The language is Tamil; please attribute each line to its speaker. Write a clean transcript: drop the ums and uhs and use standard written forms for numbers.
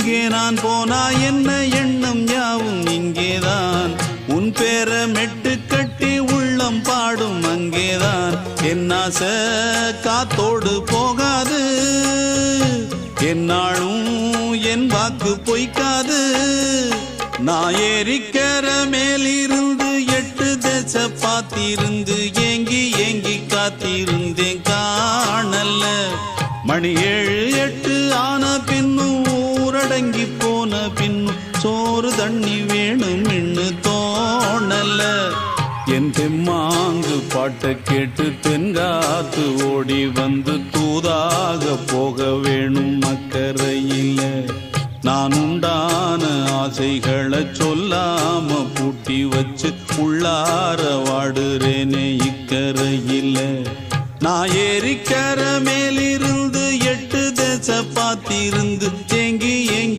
Speaker 1: எங்கே நான் போனா என்ன எண்ணம் யாவும் இங்கேதான். உன் பேர மெட்டு கட்டி உள்ளம் பாடும் அங்கேதான். என் ஆசை காத்தோடு போகாது, என்னாலும் என் வாக்கு பொய்க்காது. நான் ஏறிக்கிற மேலிருந்து 8 தேச பார்த்திருந்து ஏங்கி ஏங்கி காத்திருந்தேன் காணல. மணி 7 8 ஆன பின்னும் ஊரடங்கி போன பின்னும் சோறு தண்ணி வேணும் இன்னு தோணல. என் தெம்மாங்கு பாட்டை கேட்டு தென்காத்து ஓடி வந்து தூதாக போக வேணும் அக்கறையில. நான் உண்டான ஆசைகளை சொல்லாம பூட்டி வச்சு உள்ளார வாடுறேனே இக்கரையில. நான் ஏறிக்கிற மேலிருந்து 8 தேச பார்த்திருந்து ஏங்கி ஏங்கி